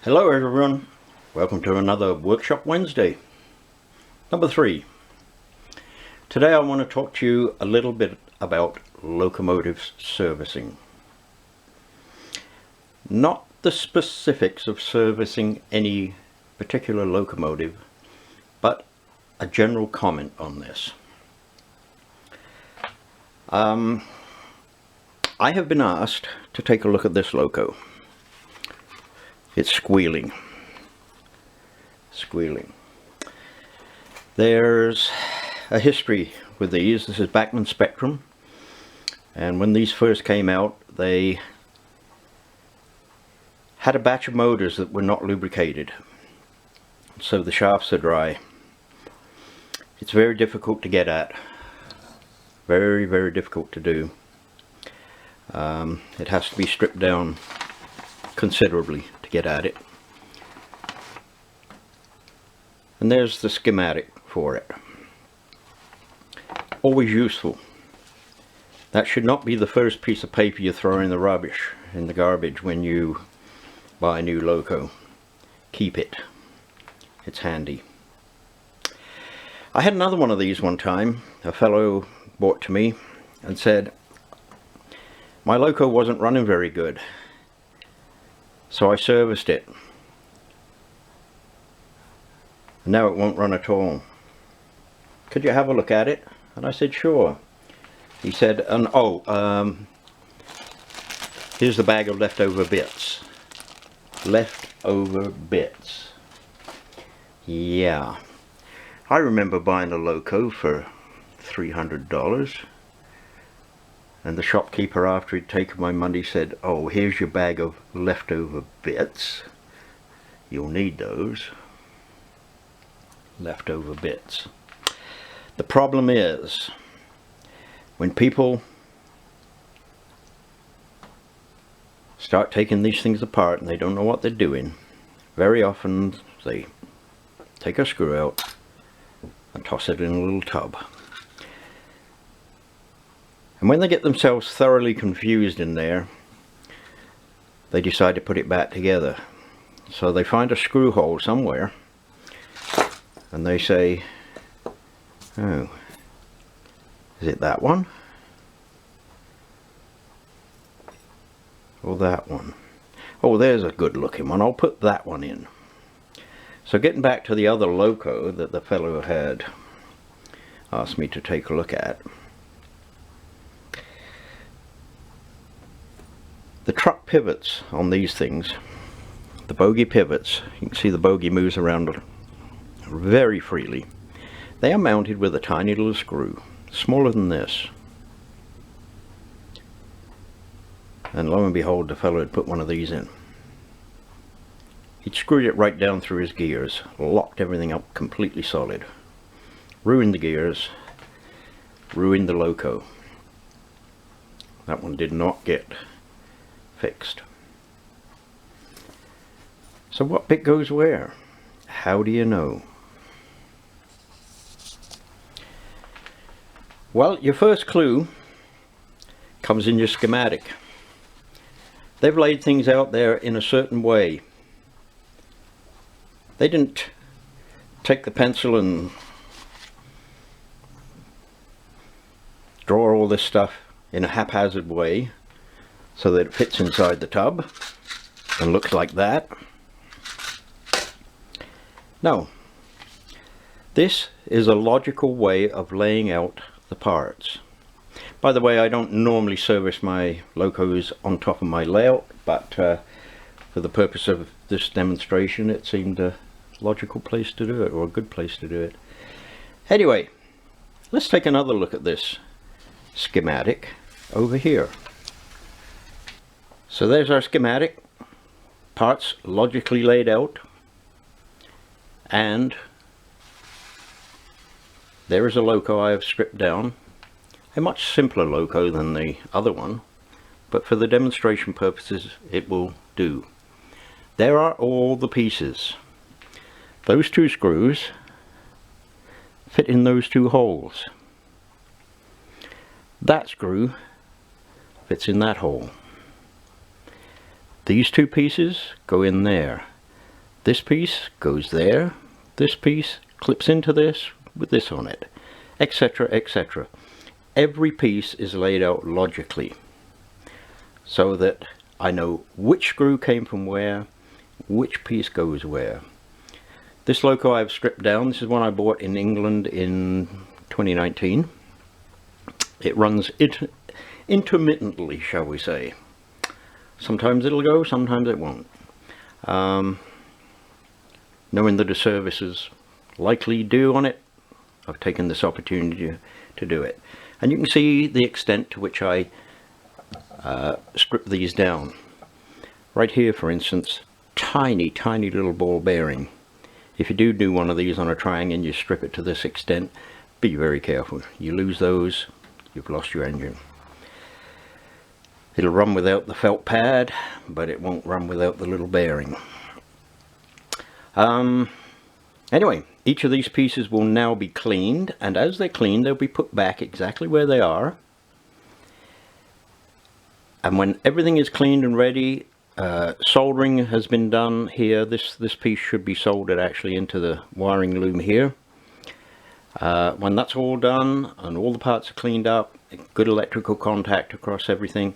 Hello everyone, welcome to another Workshop Wednesday, number 3. Today I want to talk to you a little bit about locomotive servicing. Not the specifics of servicing any particular locomotive, but a general comment on this. I have been asked to take a look at this loco. It's squealing. There's a history with these. This is Bachmann Spectrum, and when these first came out they had a batch of motors that were not lubricated, so the shafts are dry. It's very difficult to get at, very difficult to do. It has to be stripped down considerably to get at it. And there's the schematic for it. Always useful. That should not be the first piece of paper you throw in the garbage when you buy a new loco. Keep it. It's handy. I had another one of these one time. A fellow brought to me and said my loco wasn't running very good, so I serviced it. Now it won't run at all. Could you have a look at it? And I said sure. He said, here's the bag of leftover bits. Yeah, I remember buying a loco for $300, and the shopkeeper, after he'd taken my money, said, oh, here's your bag of leftover bits. You'll need those. Leftover bits. The problem is, when people start taking these things apart and they don't know what they're doing, very often they take a screw out and toss it in a little tub. And when they get themselves thoroughly confused in there, they decide to put it back together. So they find a screw hole somewhere and they say, oh, is it that one? Or that one? Oh, there's a good looking one. I'll put that one in. So getting back to the other loco that the fellow had asked me to take a look at. The truck pivots on these things, the bogie pivots, you can see the bogie moves around very freely. They are mounted with a tiny little screw, smaller than this. And lo and behold, the fellow had put one of these in. He'd screwed it right down through his gears, locked everything up completely solid. Ruined the gears, ruined the loco. That one did not get fixed. So what bit goes where? How do you know? Well, your first clue comes in your schematic. They've laid things out there in a certain way. They didn't take the pencil and draw all this stuff in a haphazard way so that it fits inside the tub and looks like that. No, this is a logical way of laying out the parts. By the way, I don't normally service my locos on top of my layout, but for the purpose of this demonstration it seemed a logical place to do it, or a good place to do it. Anyway, let's take another look at this schematic over here. So there's our schematic, parts logically laid out, and there is a loco I have stripped down. A much simpler loco than the other one, but for the demonstration purposes it will do. There are all the pieces. Those two screws fit in those two holes. That screw fits in that hole. These two pieces go in there. This piece goes there, this piece clips into this with this on it, etc., etc. Every piece is laid out logically so that I know which screw came from where, which piece goes where. This loco I've stripped down. This is one I bought in England in 2019. It runs intermittently, shall we say. Sometimes it'll go, sometimes it won't. Knowing that a service is likely due on it, I've taken this opportunity to do it. And you can see the extent to which I strip these down. Right here, for instance, tiny little ball bearing. If you do one of these on a triang and you strip it to this extent, be very careful. You lose those, you've lost your engine. It'll run without the felt pad, but it won't run without the little bearing. Anyway, each of these pieces will now be cleaned, and as they're cleaned, they'll be put back exactly where they are. And when everything is cleaned and ready, soldering has been done here. This piece should be soldered actually into the wiring loom here. When that's all done and all the parts are cleaned up, good electrical contact across everything,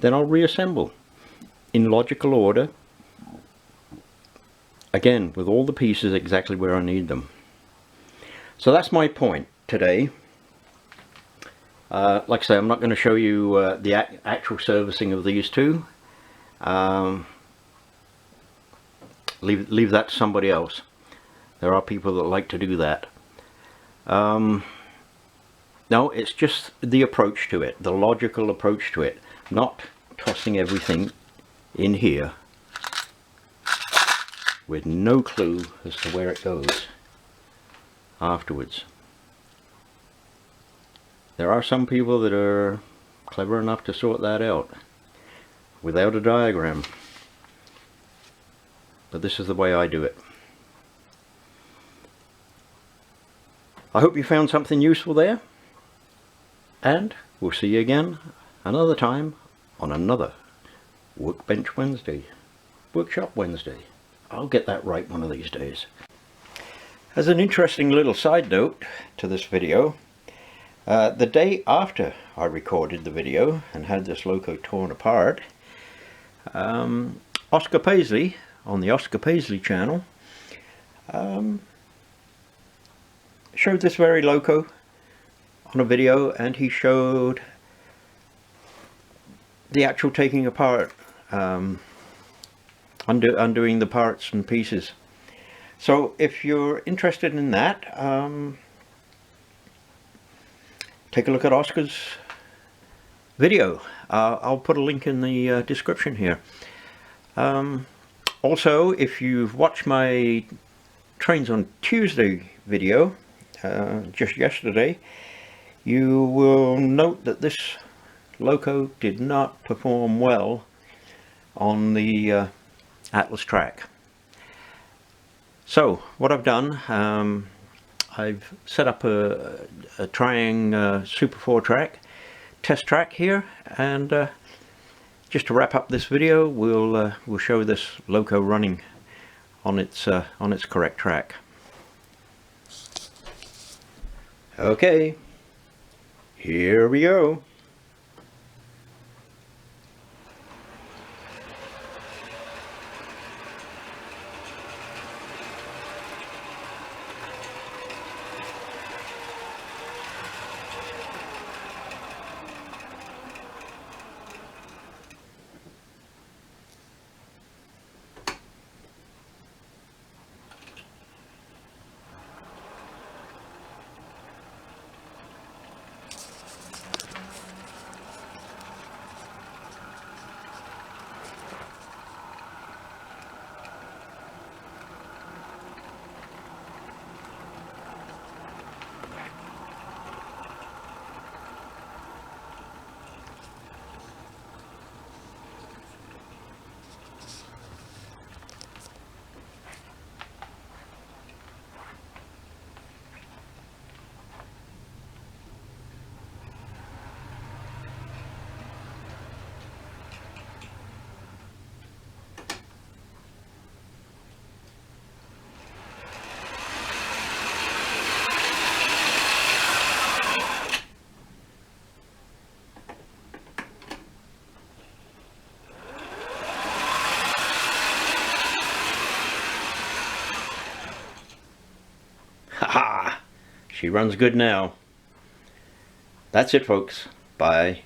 then I'll reassemble in logical order, again with all the pieces exactly where I need them. So that's my point today. Like I say, I'm not going to show you the actual servicing of these two. Leave that to somebody else. There are people that like to do that. No, it's just the approach to it, the logical approach to it, not tossing everything in here with no clue as to where it goes afterwards. There are some people that are clever enough to sort that out without a diagram, but this is the way I do it. I hope you found something useful there, and we'll see you again another time on another Workbench Wednesday, Workshop Wednesday. I'll get that right one of these days. As an interesting little side note to this video, the day after I recorded the video and had this loco torn apart, Oscar Paisley on the Oscar Paisley channel showed this very loco on a video, and he showed the actual taking apart, undoing the parts and pieces. So if you're interested in that, take a look at Oscar's video. I'll put a link in the description here. Also, if you've watched my Trains on Tuesday video just yesterday, you will note that this loco did not perform well on the Atlas track. So what I've done, I've set up a Triang Super 4 track test track here, and just to wrap up this video, we'll show this loco running on its correct track. Okay, here we go. She runs good now. That's it, folks. Bye.